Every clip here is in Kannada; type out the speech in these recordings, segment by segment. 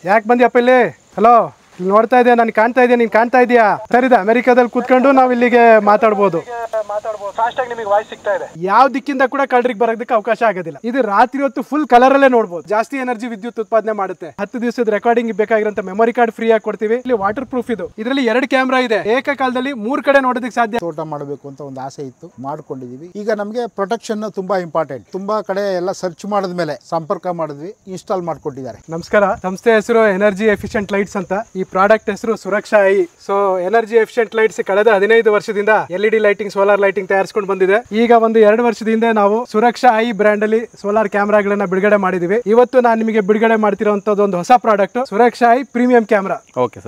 ಯಾಕೆ ಬಂದ್ಯಪ್ಪ ಇಲ್ಲಿ? ಹಲೋ, ನೋಡ್ತಾ ಇದೆಯಾ? ನಾನು ಕಾಣ್ತಾ ಇದೆಯಾ? ನೀನು ಕಾಣ್ತಾ ಇದೆಯಾ? ಸರಿದಾ, ಅಮೆರಿಕಾದಲ್ಲಿ ಕೂತ್ಕೊಂಡು ನಾವು ಇಲ್ಲಿಗೆ ಮಾತಾಡ್ಬೋದು. ಫಾಸ್ಟ್ ಆಗಿ ನಿಮಗೆ ವಾಯ್ಸ್ ಸಿಗ್ತಾ ಇದೆ. ಯಾವ ದಿಕ್ಕಿಂದ ಕೂಡ ಕಳ್ರಿಗೆ ಬರೋದಕ್ಕೆ ಅವಕಾಶ ಆಗೋದಿಲ್ಲ. ಇದು ರಾತ್ರಿ ಹೊತ್ತು ಫುಲ್ ಕಲರ್ ಅಲ್ಲೇ ನೋಡಬಹುದು. ಜಾಸ್ತಿ ಎನರ್ಜಿ ವಿದ್ಯುತ್ ಉತ್ಪಾದನೆ ಮಾಡುತ್ತೆ. 10 ದಿವಸದ ರೆಕಾರ್ಡಿಂಗ್ ಬೇಕಾಗಿರೋ ಮೆಮೊರಿ ಕಾರ್ಡ್ ಫ್ರೀ ಆಗಿ ಕೊಡ್ತೀವಿ. ಇಲ್ಲಿ ವಾಟರ್ ಪ್ರೂಫ್ ಇದು. ಇದರಲ್ಲಿ 2 ಕ್ಯಾಮ್ರಾ ಇದೆ. ಏಕಕಾಲದಲ್ಲಿ 3 ಕಡೆ ನೋಡೋದಕ್ಕೆ ಸಾಧ್ಯ. ತೋಟ ಮಾಡಬೇಕು ಅಂತ ಒಂದು ಆಸೆ ಇತ್ತು, ಮಾಡ್ಕೊಂಡಿದೀವಿ. ಈಗ ನಮಗೆ ಪ್ರೊಟೆಕ್ಷನ್ ತುಂಬಾ ಇಂಪಾರ್ಟೆಂಟ್. ತುಂಬಾ ಕಡೆ ಎಲ್ಲ ಸರ್ಚ್ ಮಾಡಿದ್ಮೇಲೆ ಸಂಪರ್ಕ ಮಾಡಿದ್ವಿ, ಇನ್ಸ್ಟಾಲ್ ಮಾಡ್ಕೊಟ್ಟಿದ್ದಾರೆ. ನಮಸ್ಕಾರ. ಸಂಸ್ಥೆ ಹೆಸರು ಎನರ್ಜಿ ಎಫಿಷಿಯಂಟ್ ಲೈಟ್ಸ್ ಅಂತ. ಈ ಪ್ರಾಡಕ್ಟ್ ಹೆಸರು Suraksha Eye. So energy efficient lights ಕಳೆದ 15 ವರ್ಷದಿಂದ LED ಲೈಟಿಂಗ್, ಸೋಲಾರ್ ಲೈಟಿಂಗ್ ತಯಾರಿಸಿಕೊಂಡು ಬಂದಿದೆ. ಈಗ ಒಂದು 2 ವರ್ಷದ ಹಿಂದೆ ನಾವು ಸುರಕ್ಷಾ ಐ ಬ್ರ್ಯಾಂಡ್ ಅಲ್ಲಿ ಸೋಲಾರ್ ಕ್ಯಾಮ್ರಾಗಳನ್ನ ಬಿಡುಗಡೆ ಮಾಡಿದೀವಿ. ಇವತ್ತು ನಾನು ನಿಮಗೆ ಬಿಡುಗಡೆ ಮಾಡ್ತಿರೋಂಥದ್ದು ಒಂದು ಹೊಸ product, Suraksha Eye premium camera.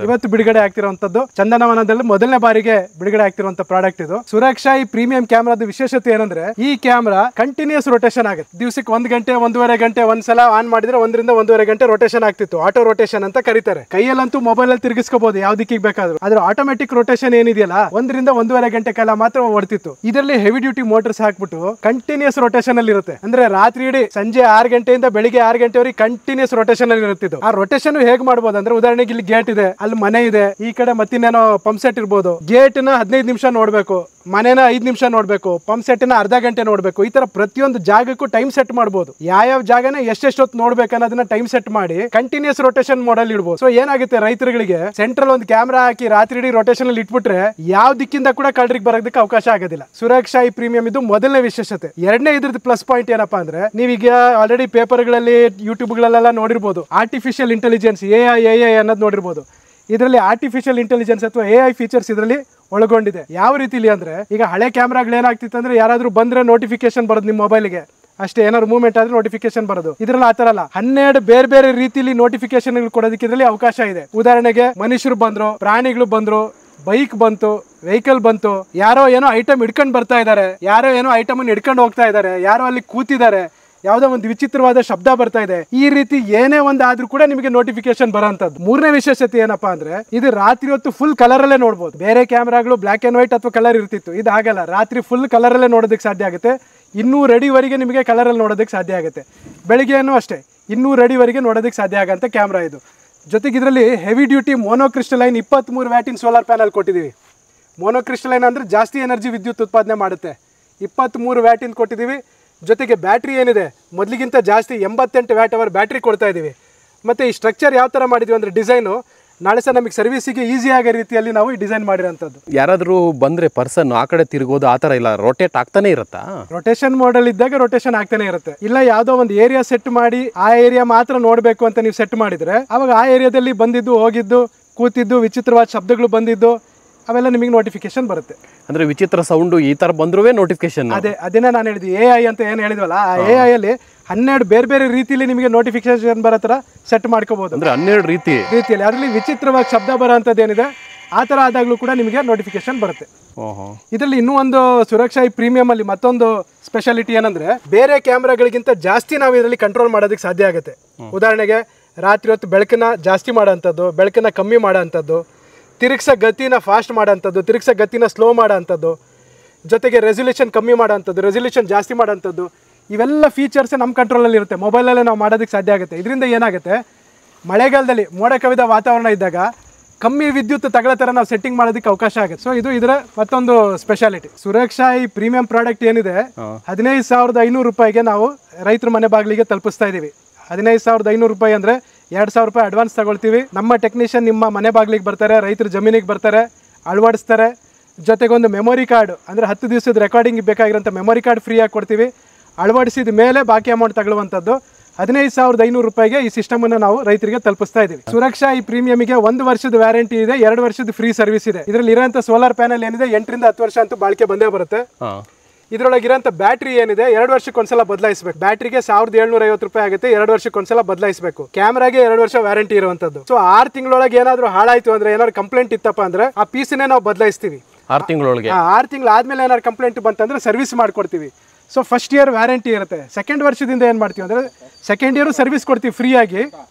ಇವತ್ತು ಬಿಡುಗಡೆ ಆಗ್ತಿರುವಂತದ್ದು ಚಂದನವನದಲ್ಲಿ ಮೊದಲನೇ ಬಾರಿಗೆ ಬಿಡುಗಡೆ ಆಗ್ತಿರುವಂತ ಪ್ರಾಡಕ್ಟ್ ಇದು. ಸುರಕ್ಷಾ ಐ ಪ್ರೀಮಿಯಂ ಕ್ಯಾಮ್ರಾದ ವಿಶೇಷತೆ ಏನಂದ್ರೆ ಈ ಕ್ಯಾಮ್ರಾ ಕಂಟಿನ್ಯೂಸ್ ರೊಟೇಷನ್ ಆಗುತ್ತೆ. ದಿವಸಕ್ಕೆ 1 ಗಂಟೆ 1.5 ಗಂಟೆ ಒಂದ್ಸಲ ಆನ್ ಮಾಡಿದ್ರೆ 1 ರಿಂದ 1.5 ಗಂಟೆ ರೊಟೇಷನ್ ಆಗ್ತಿತ್ತು. ಆಟೋ ರೊಟೇಷನ್ ಅಂತ ಕರೀತಾರೆ. ಕೈಯಲ್ಲಂತೂ ಮೊಬೈಲ್ ಅಲ್ಲಿ ತಿರುಗಿಸ್ಕೋಬಹುದು ಯಾವ ದಿಕ್ಕಿಗೆ ಬೇಕಾದ್ರೂ. ಆದ್ರೆ ಆಟೋಮೆಟಿಕ್ ರೊಟೇಷನ್ ಏನಿದೆಯಲ್ಲ 1 ರಿಂದ 1.5 ಗಂಟೆ ಕಾಲ ಮಾತ್ರ ಓಡ್ತಿತ್ತು. ಇದರಲ್ಲಿ ಹೆವಿ ಡ್ಯೂಟಿ ಮೋಟರ್ಸ್ ಹಾಕ್ಬಿಟ್ಟು ಕಂಟಿನ್ಯೂಸ್ ರೊಟೇಷನ್ ಅಲ್ಲಿ ಇರುತ್ತೆ. ಅಂದ್ರೆ ರಾತ್ರಿ ಇಡೀ ಸಂಜೆ 6 ಗಂಟೆಯಿಂದ ಬೆಳಿಗ್ಗೆ 6 ಗಂಟೆವರೆಗೆ ಕಂಟಿನ್ಯೂಸ್ ರೊಟೇಷನ್ ಅಲ್ಲಿ ಇರುತ್ತಿದ್ದು. ಆ ರೊಟೇಷನ್ ಹೇಗೆ ಮಾಡಬಹುದು ಅಂದ್ರೆ, ಉದಾಹರಣೆಗೆ ಇಲ್ಲಿ ಗೇಟ್ ಇದೆ, ಅಲ್ಲಿ ಮನೆ ಇದೆ, ಈ ಕಡೆ ಮತ್ತಿನ್ನೇನೋ ಪಂಪ್ ಸೆಟ್ ಇರ್ಬೋದು. ಗೇಟ್ ನ 15 ನಿಮಿಷ ನೋಡ್ಬೇಕು, ಮನೇನ 5 ನಿಮಿಷ ನೋಡ್ಬೇಕು, ಪಂಪ್ ಸೆಟ್ ನ ಅರ್ಧ ಗಂಟೆ ನೋಡ್ಬೇಕು. ಈ ತರ ಪ್ರತಿಯೊಂದು ಜಾಗಕ್ಕೂ ಟೈಮ್ ಸೆಟ್ ಮಾಡಬಹುದು. ಯಾವ ಜಾಗನ ಎಷ್ಟೆಷ್ಟು ಹೊತ್ತು ನೋಡ್ಬೇಕು ಅನ್ನೋದನ್ನ ಟೈಮ್ ಸೆಟ್ ಮಾಡಿ ಕಂಟಿನ್ಯೂಸ್ ರೊಟೇಷನ್ ಮಾಡಲ್ ಇಡಬಹುದು. ಸೊ ಏನಾಗುತ್ತೆ, ರೈತರುಗಳಿಗೆ ಸೆಂಟ್ರಲ್ ಒಂದು ಕ್ಯಾಮ್ರಾ ಹಾಕಿ ರಾತ್ರಿ ಇಡೀ ರೊಟೇಷನ್ ಅಲ್ಲಿ ಇಟ್ಬಿಟ್ರೆ ಯಾವ ದಿಕ್ಕಿಂದ ಕೂಡ ಕಳ್ರಿಗೆ ಬರೋದಕ್ಕೆ ಅವಕಾಶ ಆಗೋದಿಲ್ಲ. ಸುರಕ್ಷಾ ಐ ಪ್ರೀಮಿಯಂ ಇದು ಮೊದಲನೇ ವಿಶೇಷತೆ. ಎರಡನೇ ಇದ್ರದ್ದು ಪ್ಲಸ್ ಪಾಯಿಂಟ್ ಏನಪ್ಪಾ ಅಂದ್ರೆ, ನೀವೀಗ ಆಲ್ರೆಡಿ ಪೇಪರ್ಗಳಲ್ಲಿ ಯೂಟ್ಯೂಬ್ ಗಳಲ್ಲೆಲ್ಲ ನೋಡಿರ್ಬೋದು, ಆರ್ಟಿಫಿಷಿಯಲ್ ಇಂಟೆಲಿಜೆನ್ಸ್ AI ಅನ್ನೋದು ನೋಡಿರ್ಬೋದು. ಇದರಲ್ಲಿ ಆರ್ಟಿಫಿಷಿಯಲ್ ಇಂಟೆಲಿಜೆನ್ಸ್ ಅಥವಾ AI ಫೀಚರ್ಸ್ ಇದರಲ್ಲಿ ಒಳಗೊಂಡಿದೆ. ಯಾವ ರೀತಿಲಿ ಅಂದ್ರೆ, ಈಗ ಹಳೆ ಕ್ಯಾಮ್ರಾಗಳು ಏನಾಗ್ತಿತ್ತು ಅಂದ್ರೆ, ಯಾರಾದ್ರೂ ಬಂದ್ರೆ ನೋಟಿಫಿಕೇಶನ್ ಬರೋದು ನಿಮ್ಮ ಮೊಬೈಲ್ಗೆ ಅಷ್ಟೇ, ಏನಾದ್ರು ಮೂವ್ಮೆಂಟ್ ಆದ್ರೆ ನೋಟಿಫಿಕೇಶನ್ ಬರೋದು. ಇದ್ರಲ್ಲಿ ಆತರ ಅಲ್ಲ, 12 ಬೇರೆ ಬೇರೆ ರೀತಿಯಲ್ಲಿ ನೋಟಿಫಿಕೇಶನ್ ಕೊಡೋದಕ್ಕೆ ಇದರಲ್ಲಿ ಅವಕಾಶ ಇದೆ. ಉದಾಹರಣೆಗೆ ಮನುಷ್ಯರು ಬಂದ್ರು, ಪ್ರಾಣಿಗಳು ಬಂದ್ರು, ಬೈಕ್ ಬಂತು, ವೆಹಿಕಲ್ ಬಂತು, ಯಾರೋ ಏನೋ ಐಟಮ್ ಹಿಡ್ಕೊಂಡು ಬರ್ತಾ ಇದಾರೆ, ಯಾರೋ ಏನೋ ಐಟಮ್ ಅನ್ನು ಹಿಡ್ಕೊಂಡು ಹೋಗ್ತಾ ಇದಾರೆ, ಯಾರೋ ಅಲ್ಲಿ ಕೂತಿದ್ದಾರೆ, ಯಾವುದೋ ಒಂದು ವಿಚಿತ್ರವಾದ ಶಬ್ದ ಬರ್ತಾ ಇದೆ, ಈ ರೀತಿ ಏನೇ ಒಂದು ಆದ್ರೂ ಕೂಡ ನಿಮಗೆ ನೋಟಿಫಿಕೇಶನ್ ಬರೋಂಥದ್ದು. ಮೂರನೇ ವಿಶೇಷತೆ ಏನಪ್ಪಾ ಅಂದ್ರೆ, ಇದು ರಾತ್ರಿ ಹೊತ್ತು ಫುಲ್ ಕಲರ್ ಅಲ್ಲೇ ನೋಡಬಹುದು. ಬೇರೆ ಕ್ಯಾಮ್ರಾಗಳು ಬ್ಲಾಕ್ ಅಂಡ್ ವೈಟ್ ಅಥವಾ ಕಲರ್ ಇರ್ತಿತ್ತು, ಇದು ಹಾಗಲ್ಲ, ರಾತ್ರಿ ಫುಲ್ ಕಲರ್ ಅಲ್ಲೇ ನೋಡೋದಕ್ಕೆ ಸಾಧ್ಯ ಆಗುತ್ತೆ. 200 ಅಡಿವರೆಗೆ ನಿಮಗೆ ಕಲರ್ ಅಲ್ಲಿ ನೋಡೋದಕ್ಕೆ ಸಾಧ್ಯ ಆಗುತ್ತೆ. ಬೆಳಿಗ್ಗೆನೂ ಅಷ್ಟೇ 200 ಅಡಿವರೆಗೆ ನೋಡೋದಕ್ಕೆ ಸಾಧ್ಯ ಆಗಂತ ಕ್ಯಾಮ್ರಾ ಇದು. ಜೊತೆಗೆ ಇದರಲ್ಲಿ ಹೆವಿ ಡ್ಯೂಟಿ ಮೋನೋಕ್ರಿಸ್ಟಲೈನ್ 23 ವ್ಯಾಟಿನ್ ಸೋಲಾರ್ ಪ್ಯಾನಲ್ ಕೊಟ್ಟಿದ್ದೀವಿ. ಮೋನೋಕ್ರಿಸ್ಟಲೈನ್ ಅಂದ್ರೆ ಜಾಸ್ತಿ ಎನರ್ಜಿ ವಿದ್ಯುತ್ ಉತ್ಪಾದನೆ ಮಾಡುತ್ತೆ. 23 ವ್ಯಾಟಿನ್ ಕೊಟ್ಟಿದ್ದೀವಿ. ಜೊತೆಗೆ ಬ್ಯಾಟ್ರಿ ಏನಿದೆ ಮೊದಲಿಗಿಂತ ಜಾಸ್ತಿ 88 ವ್ಯಾಟ್ ಅವರ್ ಬ್ಯಾಟ್ರಿ ಕೊಡ್ತಾ ಇದ್ದೀವಿ. ಮತ್ತು ಈ ಸ್ಟ್ರಕ್ಚರ್ ಯಾವ ಥರ ಮಾಡಿದ್ವಿ ಅಂದರೆ, ಡಿಸೈನು ನಾಳೆ ಸಹ ನಮಗೆ ಸರ್ವಿಸಿಗೆ ಈಸಿ ಆಗೋ ರೀತಿಯಲ್ಲಿ ನಾವು ಈ ಡಿಸೈನ್ ಮಾಡಿರೋಂಥದ್ದು. ಯಾರಾದರೂ ಬಂದರೆ ಪರ್ಸನ್ ಆ ಕಡೆ ತಿರುಗೋದು ಆ ಥರ ಇಲ್ಲ, ರೊಟೇಟ್ ಆಗ್ತಾನೆ ಇರುತ್ತಾ? ರೊಟೇಷನ್ ಮಾಡಲ್ ಇದ್ದಾಗ ರೊಟೇಷನ್ ಆಗ್ತಾನೆ ಇರುತ್ತೆ. ಇಲ್ಲ ಯಾವುದೋ ಒಂದು ಏರಿಯಾ ಸೆಟ್ ಮಾಡಿ ಆ ಏರಿಯಾ ಮಾತ್ರ ನೋಡಬೇಕು ಅಂತ ನೀವು ಸೆಟ್ ಮಾಡಿದರೆ, ಅವಾಗ ಆ ಏರಿಯಾದಲ್ಲಿ ಬಂದಿದ್ದು, ಹೋಗಿದ್ದು, ಕೂತಿದ್ದು, ವಿಚಿತ್ರವಾದ ಶಬ್ದಗಳು ಬಂದಿದ್ದು ಅವೆಲ್ಲ ನಿಮಗೆ ನೋಟಿಫಿಕೇಶನ್ ಬರುತ್ತೆ. ಅಂದರೆ ವಿಚಿತ್ರ ಸೌಂಡು ಈ ಥರ ಬಂದ್ರೂ ನೋಟಿಫಿಕೇಶನ್. ಅದನ್ನೇ ನಾನು ಹೇಳಿದ್ವಿ, AI ಅಂತ ಏನು ಹೇಳಿದ್ವಲ್ಲ, ಆ AI ಅಲ್ಲಿ 12 ಬೇರೆ ಬೇರೆ ರೀತಿಯಲ್ಲಿ ನಿಮಗೆ ನೋಟಿಫಿಕೇಶನ್ ಬರೋ ಥರ ಸೆಟ್ ಮಾಡ್ಕೋಬಹುದು. ಅಂದರೆ 12 ರೀತಿಯಲ್ಲಿ ಅದರಲ್ಲಿ ವಿಚಿತ್ರವಾಗಿ ಶಬ್ದ ಬರೋ ಅಂಥದ್ದು ಏನಿದೆ ಆ ಥರ ಆದಾಗಲೂ ಕೂಡ ನಿಮಗೆ ನೋಟಿಫಿಕೇಶನ್ ಬರುತ್ತೆ. ಇದರಲ್ಲಿ ಇನ್ನೂ ಒಂದು ಸುರಕ್ಷಾ ಐ ಪ್ರೀಮಿಯಂ ಅಲ್ಲಿ ಮತ್ತೊಂದು ಸ್ಪೆಷಾಲಿಟಿ ಏನಂದ್ರೆ, ಬೇರೆ ಕ್ಯಾಮ್ರಾಗಳಿಗಿಂತ ಜಾಸ್ತಿ ನಾವು ಇದರಲ್ಲಿ ಕಂಟ್ರೋಲ್ ಮಾಡೋದಕ್ಕೆ ಸಾಧ್ಯ ಆಗುತ್ತೆ. ಉದಾಹರಣೆಗೆ ರಾತ್ರಿ ಹೊತ್ತು ಬೆಳಕನ್ನ ಜಾಸ್ತಿ ಮಾಡೋಂಥದ್ದು, ಬೆಳಕನ್ನ ಕಮ್ಮಿ ಮಾಡೋಂಥದ್ದು, ತಿರುಗಿಸೋ ಗತಿನ ಫಾಸ್ಟ್ ಮಾಡೋಂಥದ್ದು, ತಿರುಗಿಸೋ ಗತಿನ ಸ್ಲೋ ಮಾಡೋಂಥದ್ದು, ಜೊತೆಗೆ ರೆಸಲ್ಯೂಷನ್ ಕಮ್ಮಿ ಮಾಡೋಂಥದ್ದು, ರೆಸಲ್ಯೂಷನ್ ಜಾಸ್ತಿ ಮಾಡೋಂಥದ್ದು, ಇವೆಲ್ಲ ಫೀಚರ್ಸ್ ನಮ್ಮ ಕಂಟ್ರೋಲಲ್ಲಿ ಇರುತ್ತೆ. ಮೊಬೈಲಲ್ಲೇ ನಾವು ಮಾಡೋದಕ್ಕೆ ಸಾಧ್ಯ ಆಗುತ್ತೆ. ಇದರಿಂದ ಏನಾಗುತ್ತೆ, ಮಳೆಗಾಲದಲ್ಲಿ ಮೋಡ ಕವಿದ ವಾತಾವರಣ ಇದ್ದಾಗ ಕಮ್ಮಿ ವಿದ್ಯುತ್ ತಗೊಳ್ಳೋ ಥರ ನಾವು ಸೆಟ್ಟಿಂಗ್ ಮಾಡೋದಕ್ಕೆ ಅವಕಾಶ ಆಗುತ್ತೆ. ಸೊ ಇದು ಇದರ ಮತ್ತೊಂದು ಸ್ಪೆಷಾಲಿಟಿ. ಸುರಕ್ಷಾ ಈ ಪ್ರೀಮಿಯಂ ಪ್ರಾಡಕ್ಟ್ ಏನಿದೆ 15,500 ರೂಪಾಯಿಗೆ ನಾವು ರೈತರ ಮನೆ ಬಾಗಿಲಿಗೆ ತಲುಪಿಸ್ತಾ ಇದ್ದೀವಿ. 15,500 ರೂಪಾಯಿ ಅಂದರೆ 2,000 ರೂಪಾಯಿ ಅಡ್ವಾನ್ಸ್ ತಗೊಳ್ತೀವಿ. ನಮ್ಮ ಟೆಕ್ನಿಷಿಯನ್ ನಿಮ್ಮ ಮನೆ ಬಾಗಿಲಿಗೆ ಬರ್ತಾರೆ, ರೈತರ ಜಮೀನಿಗೆ ಬರ್ತಾರೆ, ಅಳವಡಿಸ್ತಾರೆ. ಜೊತೆಗೆ ಒಂದು ಮೆಮೊರಿ ಕಾರ್ಡ್ ಅಂದರೆ 10 ದಿವಸದ ರೆಕಾರ್ಡಿಂಗ್ ಬೇಕಾಗಿರೋಂಥ ಮೆಮೊರಿ ಕಾರ್ಡ್ ಫ್ರೀಯಾಗಿ ಕೊಡ್ತೀವಿ. ಅಳವಡಿಸಿದ ಮೇಲೆ ಬಾಕಿ ಅಮೌಂಟ್ ತಗೊಳ್ಳುವಂಥದ್ದು. 15,500 ರೂಪಾಯಿಗೆ ಈ ಸಿಸ್ಟಮನ್ನು ನಾವು ರೈತರಿಗೆ ತಲುಪಿಸ್ತಾ ಇದ್ದೀವಿ. ಸುರಕ್ಷಾ ಈ ಪ್ರೀಮಿಯಂಗೆ 1 ವರ್ಷದ ವ್ಯಾರಂಟಿ ಇದೆ, 2 ವರ್ಷದ ಫ್ರೀ ಸರ್ವಿಸ್ ಇದೆ. ಇದರಲ್ಲಿ ಇರೋಂಥ ಸೋಲಾರ್ ಪ್ಯಾನಲ್ ಏನಿದೆ 8 ರಿಂದ 10 ವರ್ಷ ಅಂತೂ ಬಾಳಿಕೆ ಬಂದೇ ಬರುತ್ತೆ. ಇದರೊಳಗಿರೋಂಥ ಬ್ಯಾಟ್ರಿ ಏನಿದೆ 2 ವರ್ಷಕ್ಕೊಂದ್ಸಲ ಬದಲಾಯಿಸಬೇಕು. ಬ್ಯಾಟ್ರಿಗೆ 1,750 ರೂಪಾಯಿ ಆಗುತ್ತೆ, 2 ವರ್ಷಕ್ಕೊಂದ್ಸಲ ಬದಲಾಯಿಸಬೇಕು. ಕ್ಯಾಮ್ರಾಗೆ 2 ವರ್ಷ ವ್ಯಾರಂಟಿ ಇರುವಂತದ್ದು. ಸೊ 6 ತಿಂಗಳೊಳಗೆ ಏನಾದ್ರು ಹಾಳಾಯ್ತು ಅಂದ್ರೆ, ಏನಾದ್ರು ಕಂಪ್ಲೇಂಟ್ ಇತ್ತಪ್ಪ ಅಂದ್ರೆ ಆ ಪೀಸ್ನೇ ನಾವು ಬದಲಾಯಿಸ್ತೀವಿ. 6 ತಿಂಗಳೊಳಗೆ 6 ತಿಂಗಳು ಆದ್ಮೇಲೆ ಏನಾದ್ರು ಕಂಪ್ಲೇಂಟ್ ಬಂತಂದ್ರೆ ಸರ್ವಿಸ್ ಮಾಡ್ಕೊಡ್ತೀವಿ. ಸೊ ಫಸ್ಟ್ ಇಯರ್ ವ್ಯಾರಂಟಿ ಇರುತ್ತೆ. ಸೆಕೆಂಡ್ ವರ್ಷದಿಂದ ಏನ್ ಮಾಡ್ತೀವಿ ಅಂದ್ರೆ, ಸೆಕೆಂಡ್ ಇಯರ್ ಸರ್ವಿಸ್ ಕೊಡ್ತೀವಿ ಫ್ರೀ ಆಗಿ.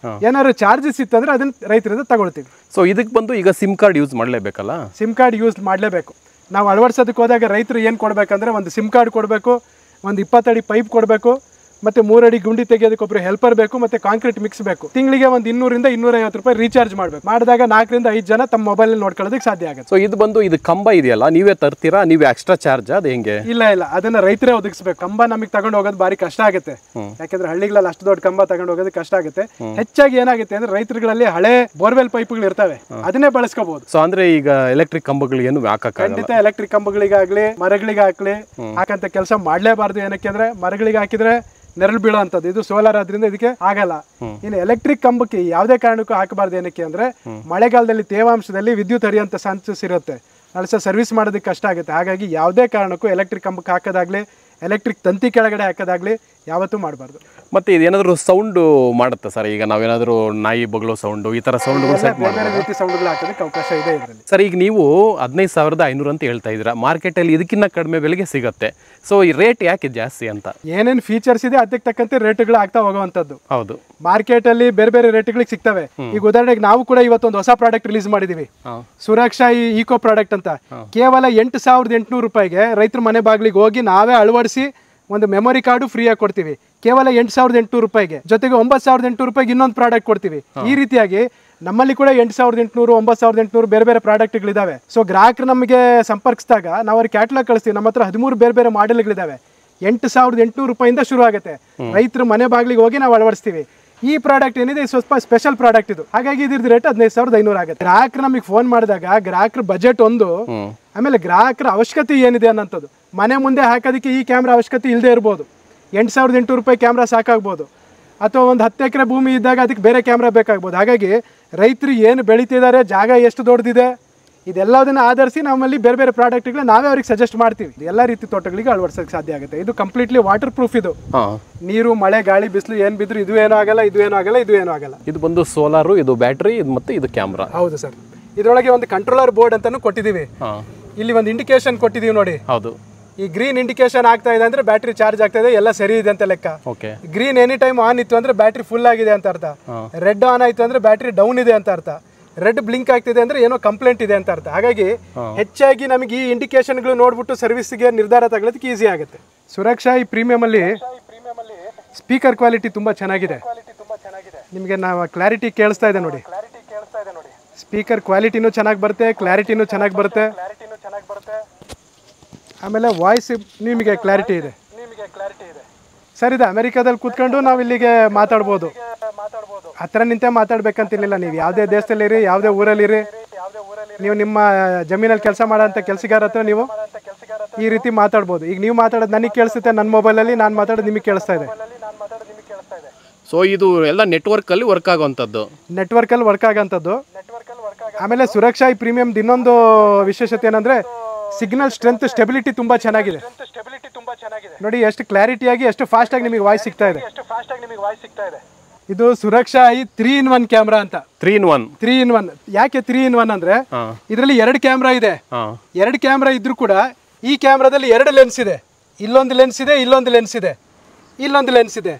ಏನಾದ್ರು ಚಾರ್ಜಸ್ ಇತ್ತಂದ್ರೆ ಅದನ್ನ ರೈತರಿಂದ ತಗೊಳ್ತೀವಿ. ಸೊ ಇದಕ್ಕೆ ಬಂದು ಈಗ ಸಿಮ್ ಕಾರ್ಡ್ ಯೂಸ್ ಮಾಡಲೇಬೇಕಲ್ಲ? ಸಿಮ್ ಕಾರ್ಡ್ ಯೂಸ್ ಮಾಡಲೇಬೇಕು. ನಾವು ಅಳವಡಿಸೋದಕ್ಕೆ ಹೋದಾಗ ರೈತರು ಏನು ಕೊಡಬೇಕಂದ್ರೆ, ಒಂದು ಸಿಮ್ ಕಾರ್ಡ್ ಕೊಡಬೇಕು, ಒಂದು 20 ಅಡಿ ಪೈಪ್ ಕೊಡಬೇಕು, ಮತ್ತೆ 3 ಅಡಿ ಗುಂಡಿ ತೆಗೆಯೋದಕ್ಕೆ ಒಬ್ರು ಹೆಲ್ಪರ್ ಬೇಕು, ಮತ್ತೆ ಕಾಂಕ್ರೀಟ್ ಮಿಕ್ಸ್ ಬೇಕು. ತಿಂಗಳಿಗೆ ಒಂದು 200 ರಿಂದ 250 ರೂಪಾಯಿ ರೀಚಾರ್ಜ್ ಮಾಡಬೇಕು. ಮಾಡಿದಾಗ 4 ರಿಂದ 5 ಜನ ತಮ್ಮ ಮೊಬೈಲ್ ನೋಡ್ಕೊಳ್ಳೋದಕ್ಕೆ ಸಾಧ್ಯ ಆಗುತ್ತೆ. ಸೊ ಇದು ಬಂದು ಇದು ಕಂಬ ಇದೆಯಲ್ಲ, ನೀವೇ ತರ್ತೀರಾ, ನೀವೇ ಎಕ್ಸ್ಟ್ರಾ ಚಾರ್ಜ್ ಅದು ಹೆಂಗೆ? ಇಲ್ಲ, ಅದನ್ನ ರೈತರೇ ಒದಗಿಸ್ಬೇಕು. ಕಂಬ ನಮಗೆ ತಗೊಂಡು ಹೋಗೋದು ಬಾರಿ ಕಷ್ಟ ಆಗುತ್ತೆ, ಯಾಕಂದ್ರೆ ಹಳ್ಳಿಗಳಲ್ಲಿ ಅಷ್ಟು ದೊಡ್ಡ ಕಂಬ ತಗೊಂಡು ಹೋಗೋದು ಕಷ್ಟ ಆಗುತ್ತೆ. ಹೆಚ್ಚಾಗಿ ಏನಾಗುತ್ತೆ ಅಂದ್ರೆ ರೈತರುಗಳಲ್ಲಿ ಹಳೆ ಬೋರ್ವೆಲ್ ಪೈಪ್ಗಳು ಇರ್ತವೆ, ಅದನ್ನೇ ಬಳಸ್ಕೋಬಹುದು. ಸೊ ಅಂದ್ರೆ ಈಗ ಎಲೆಕ್ಟ್ರಿಕ್ ಕಂಬಗಳಿಗೆ ಏನು ಖಂಡಿತ ಎಲೆಕ್ಟ್ರಿಕ್ ಕಂಬಗಳಿಗಾಗ್ಲಿ ಮರಗಳಿಗಾಗ್ಲಿ ಹಾಕಂತ ಕೆಲಸ ಮಾಡ್ಲೇಬಾರ್ದು. ಏನಕ್ಕೆ ಅಂದ್ರೆ ಮರಗಳಿಗೆ ಹಾಕಿದ್ರೆ ನೆರಳು ಬೀಳೋ ಅಂತದ್ದು, ಇದು ಸೋಲಾರ್ ಆದ್ರಿಂದ ಇದಕ್ಕೆ ಆಗಲ್ಲ. ಇನ್ನು ಎಲೆಕ್ಟ್ರಿಕ್ ಕಂಬಕ್ಕೆ ಯಾವುದೇ ಕಾರಣಕ್ಕೂ ಹಾಕಬಾರ್ದು. ಏನಕ್ಕೆ ಅಂದ್ರೆ ಮಳೆಗಾಲದಲ್ಲಿ ತೇವಾಂಶದಲ್ಲಿ ವಿದ್ಯುತ್ ಹರಿಯಂತ ಚಾನ್ಸಸ್ ಇರುತ್ತೆ, ಅಲ್ಲಿ ಸರ್ವಿಸ್ ಮಾಡೋದಕ್ಕೆ ಕಷ್ಟ ಆಗುತ್ತೆ. ಹಾಗಾಗಿ ಯಾವುದೇ ಕಾರಣಕ್ಕೂ ಎಲೆಕ್ಟ್ರಿಕ್ ಕಂಬಕ್ಕೆ ಹಾಕೋದಾಗ್ಲಿ ಎಲೆಕ್ಟ್ರಿಕ್ ತಂತಿ ಕೆಳಗಡೆ ಹಾಕೋದಾಗ್ಲಿ ಯಾವತ್ತೂ ಮಾಡಬಾರ್ದು. ಮತ್ತೆ ಇದೇನಾದರೂ ಸೌಂಡ್ ಮಾಡುತ್ತೆ ಸರ್? ಈಗ ನಾವೇನಾದರೂ ನಾಯಿ ಬಗ್ಲೋ ಸೌಂಡು ಈ ಥರ ಸೌಂಡ್ಗಳು ಸೆಟ್ ಬೇರೆ ರೀತಿ ಸೌಂಡ್ಗಳು ಹಾಕೋದಕ್ಕೆ ಅವಕಾಶ ಇದೆ ಇದರಲ್ಲಿ. ಸರ್ ಈಗ ನೀವು 15,500 ಅಂತ ಹೇಳ್ತಾ ಇದ್ದೀರಾ, ಮಾರ್ಕೆಟಲ್ಲಿ ಇದಕ್ಕಿಂತ ಕಡಿಮೆ ಬೆಲೆಗೆ ಸಿಗುತ್ತೆ. ಸೊ ಈ ರೇಟ್ ಯಾಕೆ ಜಾಸ್ತಿ ಅಂತ? ಏನೇನು ಫೀಚರ್ಸ್ ಇದೆ ಅದಕ್ಕೆ ತಕ್ಕಂತೆ ರೇಟ್ಗಳು ಆಗ್ತಾ ಹೋಗುವಂಥದ್ದು. ಹೌದು, ಮಾರ್ಕೆಟ್ ಅಲ್ಲಿ ಬೇರೆ ಬೇರೆ ರೇಟ್ಗಳಿಗೆ ಸಿಗ್ತವೆ. ಈಗ ಉದಾಹರಣೆಗೆ ನಾವು ಕೂಡ ಇವತ್ತೊಂದು ಹೊಸ ಪ್ರಾಡಕ್ಟ್ ರಿಲೀಸ್ ಮಾಡಿದೀವಿ, ಸುರಕ್ಷಾ ಈಕೋ ಪ್ರಾಡಕ್ಟ್ ಅಂತ. ಕೇವಲ 8,800 ರೂಪಾಯಿಗೆ ರೈತರ ಮನೆ ಬಾಗಿಲಿಗೆ ಹೋಗಿ ನಾವೇ ಅಳವಡಿಸಿ ಒಂದು ಮೆಮೊರಿ ಕಾರ್ಡು ಫ್ರೀ ಆಗಿ ಕೊಡ್ತೀವಿ, ಕೇವಲ 8,800 ರೂಪಾಯಿಗೆ. ಜೊತೆಗೆ 9,800 ರೂಪಾಯಿಗೆ ಇನ್ನೊಂದು ಪ್ರಾಡಕ್ಟ್ ಕೊಡ್ತೀವಿ. ಈ ರೀತಿಯಾಗಿ ನಮ್ಮಲ್ಲಿ ಕೂಡ 8,800 9,800 ಬೇರೆ ಬೇರೆ ಪ್ರಾಡಕ್ಟ್ಗಳಿದಾವೆ. ಸೊ ಗ್ರಾಹಕರು ನಮಗೆ ಸಂಪರ್ಕಿಸಿದಾಗ ನಾವು ಅವ್ರಿಗೆ ಕ್ಯಾಟ್ಲಾಗ್ ಕಳಿಸ್ತೀವಿ. ನಮ್ಮ ಹತ್ರ 13 ಬೇರೆ ಬೇರೆ ಮಾಡೆಲ್ಗಳಿದಾವೆ. 8,800 ರೂಪಾಯಿಂದ ಶುರು ಆಗುತ್ತೆ. ರೈತರ ಮನೆ ಬಾಗಿಲಿಗೆ ಹೋಗಿ ನಾವು ಅಳವಡಿಸ್ತೀವಿ. ಈ ಪ್ರಾಡಕ್ಟ್ ಏನಿದೆ ಸ್ವಲ್ಪ ಸ್ಪೆಷಲ್ ಪ್ರಾಡಕ್ಟ್ ಇದು. ಹಾಗಾಗಿ ಇದ್ರದ್ದು ರೇಟ್ 15,500 ಆಗುತ್ತೆ. ಗ್ರಾಹಕರು ನಮಗೆ ಫೋನ್ ಮಾಡಿದಾಗ ಗ್ರಾಹಕರ ಬಜೆಟ್ ಒಂದು, ಆಮೇಲೆ ಗ್ರಾಹಕರ ಅವಶ್ಯಕತೆ ಏನಿದೆ ಅನ್ನೋಂಥದ್ದು. ಮನೆ ಮುಂದೆ ಹಾಕೋದಕ್ಕೆ ಈ ಕ್ಯಾಮ್ರಾ ಅವಶ್ಯಕತೆ ಇಲ್ಲದೆ ಇರ್ಬೋದು, 8,800 ರೂಪಾಯಿ ಕ್ಯಾಮ್ರಾ ಸಾಕಾಗ್ಬೋದು. ಅಥವಾ ಒಂದು 10 ಎಕರೆ ಭೂಮಿ ಇದ್ದಾಗ ಅದಕ್ಕೆ ಬೇರೆ ಕ್ಯಾಮ್ರಾ ಬೇಕಾಗ್ಬೋದು. ಹಾಗಾಗಿ ರೈತರು ಏನು ಬೆಳೀತಿದ್ದಾರೆ, ಜಾಗ ಎಷ್ಟು ದೊಡ್ಡದಿದೆ, ಇದೆಲ್ಲದನ್ನ ಆಧರಿಸಿ ನಮ್ಮಲ್ಲಿ ಬೇರೆ ಬೇರೆ ಪ್ರಾಡಕ್ಟ್ಗಳನ್ನ ನಾವೇ ಅವ್ರಿಗೆ ಸಜೆಸ್ಟ್ ಮಾಡ್ತೀವಿ. ಎಲ್ಲ ರೀತಿ ತೋಟಗಳಿಗೆ ಅಳವಡಿಸೋಕೆ ಸಾಧ್ಯ ಆಗುತ್ತೆ. ಇದು ಕಂಪ್ಲೀಟ್ಲಿ ವಾಟರ್ ಪ್ರೂಫ್. ಇದು ನೀರು ಮಳೆ ಗಾಳಿ ಬಿಸಿಲು ಏನು ಬಿದ್ರು ಇದು ಏನೂ ಆಗಲ್ಲ, ಇದು ಏನೂ ಆಗಲ್ಲ, ಇದು ಏನೂ ಆಗಲ್ಲ. ಇದು ಬಂದು ಸೋಲಾರು, ಇದು ಬ್ಯಾಟ್ರಿ, ಇದು ಮತ್ತೆ ಇದು ಕ್ಯಾಮ್ರಾ. ಹೌದು ಸರ್. ಇದರೊಳಗೆ ಒಂದು ಕಂಟ್ರೋಲರ್ ಬೋರ್ಡ್ ಅಂತಾನು ಕೊಟ್ಟಿದ್ದೀವಿ. ಇಲ್ಲಿ ಒಂದು ಇಂಡಿಕೇಶನ್ ಕೊಟ್ಟಿದ್ದೀವಿ ನೋಡಿ. ಹೌದು, ಈ ಗ್ರೀನ್ ಇಂಡಿಕೇಶನ್ ಆಗ್ತಾ ಇದೆ ಅಂದ್ರೆ ಬ್ಯಾಟ್ರಿ ಚಾರ್ಜ್ ಆಗ್ತಾ ಇದೆ, ಎಲ್ಲ ಸರಿ ಇದೆ ಅಂತ ಲೆಕ್ಕ. ಗ್ರೀನ್ ಎನಿ ಟೈಮ್ ಆನ್ ಇತ್ತು ಅಂದ್ರೆ ಬ್ಯಾಟ್ರಿ ಫುಲ್ ಆಗಿದೆ ಅಂತ ಅರ್ಥ. ರೆಡ್ ಆನ್ ಆಯ್ತು ಅಂದ್ರೆ ಬ್ಯಾಟ್ರಿ ಡೌನ್ ಇದೆ ಅಂತ ಅರ್ಥ. ರೆಡ್ ಬ್ಲಿಂಕ್ ಆಗ್ತಿದೆ ಅಂದ್ರೆ ಏನೋ ಕಂಪ್ಲೇಂಟ್ ಇದೆ ಅಂತ ಅರ್ಥ. ಹಾಗಾಗಿ ಹೆಚ್ಚಾಗಿ ನಮಗೆ ಈ ಇಂಡಿಕೇಶನ್ಗಳು ನೋಡ್ಬಿಟ್ಟು ಸರ್ವಿಸ್ಗೆ ನಿರ್ಧಾರ ತಗೊಳ್ಳೋದಕ್ಕೆ ಈಸಿ ಆಗುತ್ತೆ. ಸುರಕ್ಷಾ ಈ ಪ್ರೀಮಿಯಂ ಅಲ್ಲಿ ಸ್ಪೀಕರ್ ಕ್ವಾಲಿಟಿ ತುಂಬಾ ಚೆನ್ನಾಗಿದೆ. ನಿಮಗೆ ನಾವು ಕ್ಲಾರಿಟಿ ಕೇಳಿಸ್ತಾ ಇದೆ ನೋಡಿ. ಸ್ಪೀಕರ್ ಕ್ವಾಲಿಟಿನೂ ಚೆನ್ನಾಗಿ ಬರುತ್ತೆ, ಕ್ಲಾರಿಟಿನೂ ಚೆನ್ನಾಗಿ ಬರುತ್ತೆ. ಆಮೇಲೆ ವಾಯ್ಸ್ ನಿಮಗೆ ಕ್ಲಾರಿಟಿ ಇದೆ ಸರ್. ಇದು ಅಮೆರಿಕಾದಲ್ಲಿ ಕೂತ್ಕೊಂಡು ನಾವು ಇಲ್ಲಿಗೆ ಮಾತಾಡ್ಬೋದು. ಹತ್ರ ನಿಂತೆ ಮಾತಾಡ್ಬೇಕಂತಿಲ್ಲ. ನೀವು ಯಾವುದೇ ದೇಶದಲ್ಲಿರಿ, ಯಾವುದೇ ಊರಲ್ಲಿರಿ, ನೀವು ನಿಮ್ಮ ಜಮೀನಲ್ಲಿ ಕೆಲಸ ಮಾಡೋಂಥ ಕೆಲಸಗಾರ ಹತ್ರ ನೀವು ಈ ರೀತಿ ಮಾತಾಡ್ಬೋದು. ಈಗ ನೀವು ಮಾತಾಡೋದು ನನಗೆ ಕೇಳಿಸುತ್ತೆ ನನ್ನ ಮೊಬೈಲಲ್ಲಿ, ನಾನು ಮಾತಾಡೋದು ನಿಮಗೆ ಕೇಳಿಸ್ತಾ ಇದೆ. ಸೊ ಇದು ಎಲ್ಲ ನೆಟ್ವರ್ಕಲ್ಲಿ ವರ್ಕ್ ಆಗೋವಂಥದ್ದು. ನೆಟ್ವರ್ಕಲ್ಲಿ ವರ್ಕ್ ಆಗೋಂಥದ್ದು. ಆಮೇಲೆ ಸುರಕ್ಷಾ ಈ ಪ್ರೀಮಿಯಂ ಇನ್ನೊಂದು ವಿಶೇಷತೆ ಏನಂದ್ರೆ ಸಿಗ್ನಲ್ ಸ್ಟ್ರೆಂತ್ ಸ್ಟೆಬಿಲಿಟಿ ತುಂಬಾ ಚೆನ್ನಾಗಿದೆ. ನೋಡಿ ಎಷ್ಟು ಕ್ಲಾರಿಟಿಯಾಗಿ ಎಷ್ಟು ಫಾಸ್ಟ್ ಆಗಿ ನಿಮಗೆ ವಾಯ್ಸ್ ಸಿಗ್ತಾ ಇದೆ. ಇದು ಸುರಕ್ಷಾ ಈ 3-in-1 ಕ್ಯಾಮ್ರಾ ಅಂತ. 3-in-1 ಯಾಕೆ 3-in-1 ಅಂದ್ರೆ ಇದರಲ್ಲಿ 2 ಕ್ಯಾಮ್ರಾ ಇದೆ. 2 ಕ್ಯಾಮ್ರಾ ಇದ್ರೂ ಕೂಡ ಈ ಕ್ಯಾಮ್ರಾದಲ್ಲಿ 2 ಲೆನ್ಸ್ ಇದೆ. ಇಲ್ಲೊಂದು ಲೆನ್ಸ್ ಇದೆ, ಇಲ್ಲೊಂದು ಲೆನ್ಸ್ ಇದೆ, ಇಲ್ಲೊಂದು ಲೆನ್ಸ್ ಇದೆ.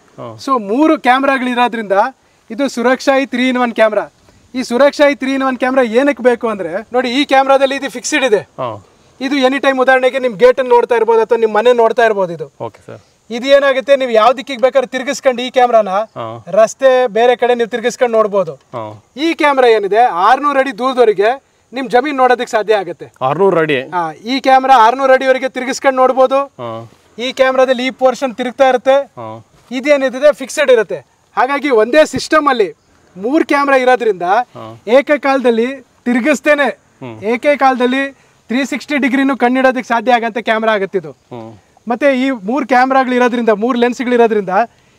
ಸೊ 3 ಕ್ಯಾಮ್ರಾಗಳಿರೋದ್ರಿಂದ ಇದು ಸುರಕ್ಷಾ ಈ 3-in-1 ಕ್ಯಾಮ್ರಾ. ಈ ಸುರಕ್ಷಾ ಈ 3-in-1 ಕ್ಯಾಮ್ರಾ ಏನಕ್ಕೆ ಬೇಕು ಅಂದ್ರೆ ನೋಡಿ, ಈ ಕ್ಯಾಮ್ರಾದಲ್ಲಿ ಇದು ಫಿಕ್ಸ್ಡ್ ಇದೆ. ಇದು ಎನಿ ಟೈಮ್ ಉದಾಹರಣೆಗೆ ನಿಮ್ ಗೇಟ್ ಅನ್ನು ನೋಡ್ತಾ ಇರ್ಬೋದು ಅಥವಾ ನಿಮ್ ಮನೆ ನೋಡ್ತಾ ಇರ್ಬೋದು. ಇದು ಏನಾಗುತ್ತೆ, ನೀವು ಯಾವ ದಿಕ್ಕಿಗೆ ಬೇಕಾದ್ರೆ ತಿರ್ಗಿಸ್ಕೊಂಡು ಈ ಕ್ಯಾಮ್ರಾನ ರಸ್ತೆ ಬೇರೆ ಕಡೆ ನೀವು ತಿರ್ಗಿಸ್ಕೊಂಡು ನೋಡ್ಬೋದು. ಈ ಕ್ಯಾಮ್ರಾ ಏನಿದೆ 600 ಅಡಿ ದೂರದವರೆಗೆ ನಿಮ್ ಜಮೀನ್ ನೋಡೋದಕ್ಕೆ ಸಾಧ್ಯ ಆಗುತ್ತೆ. 600 ಅಡಿ ಈ ಕ್ಯಾಮ್ರಾ 600 ಅಡಿವರೆಗೆ ತಿರ್ಗಿಸ್ಕೊಂಡು ನೋಡ್ಬೋದು. ಈ ಕ್ಯಾಮ್ರಾದಲ್ಲಿ ಈ ಪೋರ್ಷನ್ ತಿರುಗ್ತಾ ಇರುತ್ತೆ, ಇದೇನಿದೆ ಫಿಕ್ಸ್ಡ್ ಇರುತ್ತೆ. ಹಾಗಾಗಿ ಒಂದೇ ಸಿಸ್ಟಮ್ ಅಲ್ಲಿ 3 ಕ್ಯಾಮ್ರಾ ಇರೋದ್ರಿಂದ ಏಕಕಾಲದಲ್ಲಿ ತಿರುಗಿಸ್ತೇನೆ, ಏಕಕಾಲದಲ್ಲಿ 360 ಡಿಗ್ರಿನೂ ಕಣ್ಣಿಡೋದಕ್ಕೆ ಸಾಧ್ಯ ಆಗಂತ ಕ್ಯಾಮ್ರಾ ಆಗುತ್ತಿದ್ದು. ಮತ್ತೆ ಈ 3 ಕ್ಯಾಮ್ರಾಗಳು ಇರೋದ್ರಿಂದ 3 ಲೆನ್ಸ್ಗಳು ಇರೋದ್ರಿಂದ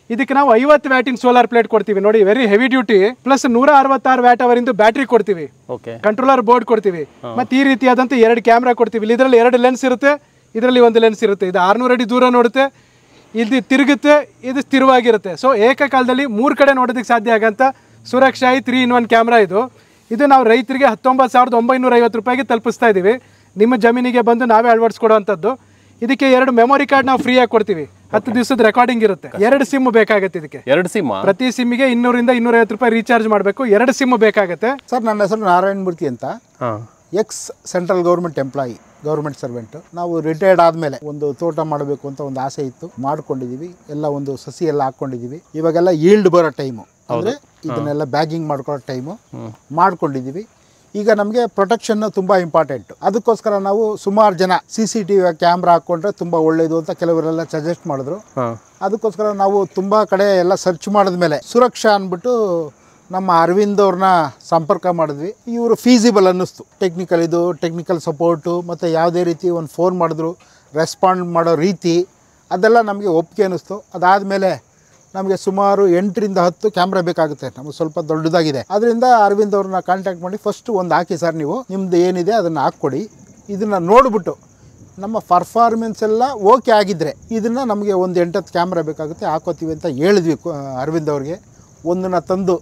ಇದಕ್ಕೆ ನಾವು 50 ವ್ಯಾಟಿನ ಸೋಲಾರ್ ಪ್ಲೇಟ್ ಕೊಡ್ತೀವಿ ನೋಡಿ, very heavy duty. Plus 166 watt ಅವರಿಂದ ಬ್ಯಾಟ್ರಿ ಕೊಡ್ತೀವಿ, ಕಂಟ್ರೋಲರ್ ಬೋರ್ಡ್ ಕೊಡ್ತೀವಿ. ಮತ್ತೆ ಈ ರೀತಿಯಾದಂತ 2 ಕ್ಯಾಮ್ರಾ ಕೊಡ್ತೀವಿ. ಇದರಲ್ಲಿ 2 ಲೆನ್ಸ್ ಇರುತ್ತೆ, ಇದರಲ್ಲಿ 1 ಲೆನ್ಸ್ ಇರುತ್ತೆ. ಇದು 600 ಅಡಿ ದೂರ ನೋಡುತ್ತೆ, ಇಲ್ಲಿ ತಿರುಗುತ್ತೆ, ಇದು ಸ್ಥಿರವಾಗಿರುತ್ತೆ. ಸೊ ಏಕಕಾಲದಲ್ಲಿ 3 ಕಡೆ ನೋಡೋದಕ್ಕೆ ಸಾಧ್ಯ ಆಗಂತ ಸುರಕ್ಷಾ 3-in-1 ಕ್ಯಾಮ್ರಾ ಇದು ನಾವು ರೈತರಿಗೆ 19,950 ರೂಪಾಯಿಗೆ ತಲುಪಿಸ್ತಾ ಇದೀವಿ. ನಿಮ್ಮ ಜಮೀನಿಗೆ ಬಂದು ನಾವೇ ಅಳವಡಿಸ್ಕೊಡುವಂಥದ್ದು. ಇದಕ್ಕೆ 2 ಮೆಮೊರಿ ಕಾರ್ಡ್ ನಾವು ಫ್ರೀ ಆಗಿ ಕೊಡ್ತೀವಿ. 10 ದಿವಸದ ರೆಕಾರ್ಡಿಂಗ್ ಇರುತ್ತೆ. 2 ಸಿಮ್ ಬೇಕಾಗುತ್ತೆ ಇದಕ್ಕೆ. 2 ಸಿಮ್ ಪ್ರತಿ ಸಿಮ್ಮಿಗೆ 200 ರಿಂದ 250 ರೂಪಾಯಿ ರೀಚಾರ್ಜ್ ಮಾಡಬೇಕು. 2 ಸಿಮ್ ಬೇಕಾಗುತ್ತೆ. ಸರ್ ನನ್ನ ಹೆಸರು ನಾರಾಯಣ ಮೂರ್ತಿ ಅಂತ. X central government employee, government servant. ನಾವು ರಿಟೈರ್ಡ್ ಆದಮೇಲೆ ಒಂದು ತೋಟ ಮಾಡಬೇಕು ಅಂತ ಒಂದು ಆಸೆ ಇತ್ತು, ಮಾಡ್ಕೊಂಡಿದ್ದೀವಿ. ಎಲ್ಲ ಒಂದು ಸಸಿ ಎಲ್ಲ ಹಾಕ್ಕೊಂಡಿದ್ದೀವಿ. ಇವಾಗೆಲ್ಲ ಈಲ್ಡ್ ಬರೋ ಟೈಮು, ಅಂದರೆ ಇದನ್ನೆಲ್ಲ ಬ್ಯಾಗಿಂಗ್ ಮಾಡ್ಕೊಳ್ಳೋ ಟೈಮು ಮಾಡ್ಕೊಂಡಿದ್ದೀವಿ. ಈಗ ನಮಗೆ ಪ್ರೊಟೆಕ್ಷನ್ ತುಂಬ ಇಂಪಾರ್ಟೆಂಟು. ಅದಕ್ಕೋಸ್ಕರ ನಾವು ಸುಮಾರು ಜನ CCTV ಕ್ಯಾಮ್ರಾ ಹಾಕ್ಕೊಂಡ್ರೆ ತುಂಬ ಒಳ್ಳೆಯದು ಅಂತ ಕೆಲವರೆಲ್ಲ ಸಜೆಸ್ಟ್ ಮಾಡಿದ್ರು. ಅದಕ್ಕೋಸ್ಕರ ನಾವು ತುಂಬ ಕಡೆ ಎಲ್ಲ ಸರ್ಚ್ ಮಾಡಿದ್ಮೇಲೆ ಸುರಕ್ಷಾ ಅಂದ್ಬಿಟ್ಟು ನಮ್ಮ ಅರವಿಂದ್ ಅವ್ರನ್ನ ಸಂಪರ್ಕ ಮಾಡಿದ್ವಿ. ಇವರು ಫೀಸಿಬಲ್ ಅನ್ನಿಸ್ತು. ಟೆಕ್ನಿಕಲ್ ಸಪೋರ್ಟು ಮತ್ತು ಯಾವುದೇ ರೀತಿ ಒಂದು ಫೋನ್ ಮಾಡಿದ್ರು ರೆಸ್ಪಾಂಡ್ ಮಾಡೋ ರೀತಿ ಅದೆಲ್ಲ ನಮಗೆ ಒಪ್ಪಿಗೆ ಅನ್ನಿಸ್ತು. ಅದಾದಮೇಲೆ ನಮಗೆ ಸುಮಾರು 8 ರಿಂದ 10 ಕ್ಯಾಮ್ರಾ ಬೇಕಾಗುತ್ತೆ. ನಮಗೆ ಸ್ವಲ್ಪ ದೊಡ್ಡದಾಗಿದೆ. ಅದರಿಂದ ಅರವಿಂದ್ ಅವ್ರನ್ನ ಕಾಂಟ್ಯಾಕ್ಟ್ ಮಾಡಿ ಫಸ್ಟ್ ಒಂದು ಹಾಕಿ ಸರ್, ನೀವು ನಿಮ್ಮದು ಏನಿದೆ ಅದನ್ನು ಹಾಕ್ಕೊಡಿ, ಇದನ್ನು ನೋಡಿಬಿಟ್ಟು ನಮ್ಮ ಪರ್ಫಾರ್ಮೆನ್ಸ್ ಎಲ್ಲ ಓಕೆ ಆಗಿದ್ದರೆ ಇದನ್ನು ನಮಗೆ ಒಂದು 8-10 ಕ್ಯಾಮ್ರಾ ಬೇಕಾಗುತ್ತೆ, ಹಾಕೋತೀವಿ ಅಂತ ಹೇಳಿದ್ವಿ ಅರವಿಂದ್ ಅವ್ರಿಗೆ. ಒಂದನ್ನು ತಂದು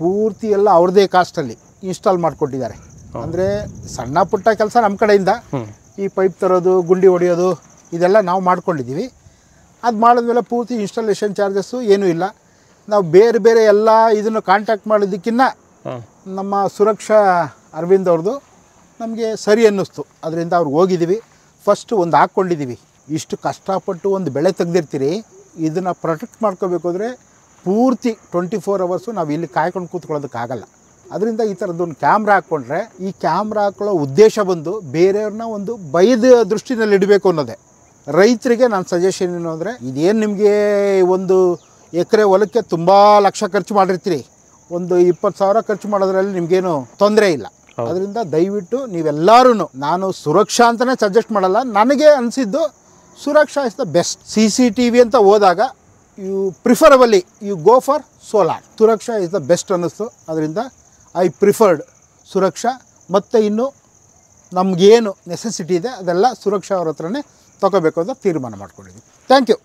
ಪೂರ್ತಿ ಎಲ್ಲ ಅವ್ರದ್ದೇ ಕಾಸ್ಟಲ್ಲಿ ಇನ್ಸ್ಟಾಲ್ ಮಾಡಿಕೊಟ್ಟಿದ್ದಾರೆ. ಅಂದರೆ ಸಣ್ಣ ಪುಟ್ಟ ಕೆಲಸ ನಮ್ಮ ಕಡೆಯಿಂದ, ಈ ಪೈಪ್ ತರೋದು, ಗುಂಡಿ ಹೊಡೆಯೋದು ಇದೆಲ್ಲ ನಾವು ಮಾಡ್ಕೊಂಡಿದ್ದೀವಿ. ಅದು ಮಾಡಿದ್ಮೇಲೆ ಪೂರ್ತಿ ಇನ್ಸ್ಟಾಲೇಷನ್ ಚಾರ್ಜಸ್ಸು ಏನೂ ಇಲ್ಲ. ನಾವು ಬೇರೆ ಬೇರೆ ಎಲ್ಲ ಇದನ್ನು ಕಾಂಟ್ಯಾಕ್ಟ್ ಮಾಡೋದಕ್ಕಿಂತ ನಮ್ಮ ಸುರಕ್ಷಾ ಅರವಿಂದ್ ಅವ್ರದ್ದು ನಮಗೆ ಸರಿ ಅನ್ನಿಸ್ತು. ಅದರಿಂದ ಅವ್ರು ಹೋಗಿದ್ದೀವಿ, ಫಸ್ಟು ಒಂದು ಹಾಕ್ಕೊಂಡಿದ್ದೀವಿ. ಇಷ್ಟು ಕಷ್ಟಪಟ್ಟು ಒಂದು ಬೆಳೆ ತೆಗೆದಿರ್ತೀರಿ, ಇದನ್ನು ಪ್ರೊಟೆಕ್ಟ್ ಮಾಡ್ಕೋಬೇಕು ಅಂದರೆ ಪೂರ್ತಿ 24 ಅವರ್ಸು ನಾವು ಇಲ್ಲಿ ಕಾಯ್ಕೊಂಡು ಕೂತ್ಕೊಳ್ಳೋದಕ್ಕಾಗಲ್ಲ. ಅದರಿಂದ ಈ ಥರದ್ದೊಂದು ಕ್ಯಾಮ್ರಾ ಹಾಕ್ಕೊಂಡ್ರೆ, ಈ ಕ್ಯಾಮ್ರಾ ಹಾಕೊಳ್ಳೋ ಉದ್ದೇಶ ಬಂದು ಬೇರೆಯವ್ರನ್ನ ಒಂದು ಬೈದ ದೃಷ್ಟಿನಲ್ಲಿ ಇಡಬೇಕು ಅನ್ನೋದೇ. ರೈತರಿಗೆ ನಾನು ಸಜೆಷನ್ ಏನು ಅಂದರೆ, ಇದೇನು ನಿಮಗೆ ಒಂದು ಎಕರೆ ಹೊಲಕ್ಕೆ ತುಂಬ ಲಕ್ಷ ಖರ್ಚು ಮಾಡಿರ್ತೀರಿ, ಒಂದು 20,000 ಖರ್ಚು ಮಾಡೋದ್ರಲ್ಲಿ ನಿಮಗೇನು ತೊಂದರೆ ಇಲ್ಲ. ಅದರಿಂದ ದಯವಿಟ್ಟು ನೀವೆಲ್ಲರೂ, ನಾನು ಸುರಕ್ಷಾ ಅಂತಲೇ ಸಜೆಸ್ಟ್ ಮಾಡಲ್ಲ, ನನಗೆ ಅನಿಸಿದ್ದು Suraksha is the best. CCTV ಅಂತ ಹೋದಾಗ you go for solar. Suraksha is the best ಅನ್ನಿಸ್ತು. ಅದರಿಂದ ಐ ಪ್ರಿಫರ್ಡ್ ಸುರಕ್ಷಾ. ಮತ್ತು ಇನ್ನು ನಮಗೇನು ನೆಸೆಸಿಟಿ ಇದೆ ಅದೆಲ್ಲ ಸುರಕ್ಷಾ ಅವ್ರ ಹತ್ರನೇ ತೊಗೋಬೇಕು ಅಂತ ತೀರ್ಮಾನ ಮಾಡ್ಕೊಂಡಿದ್ದೀವಿ. Thank you.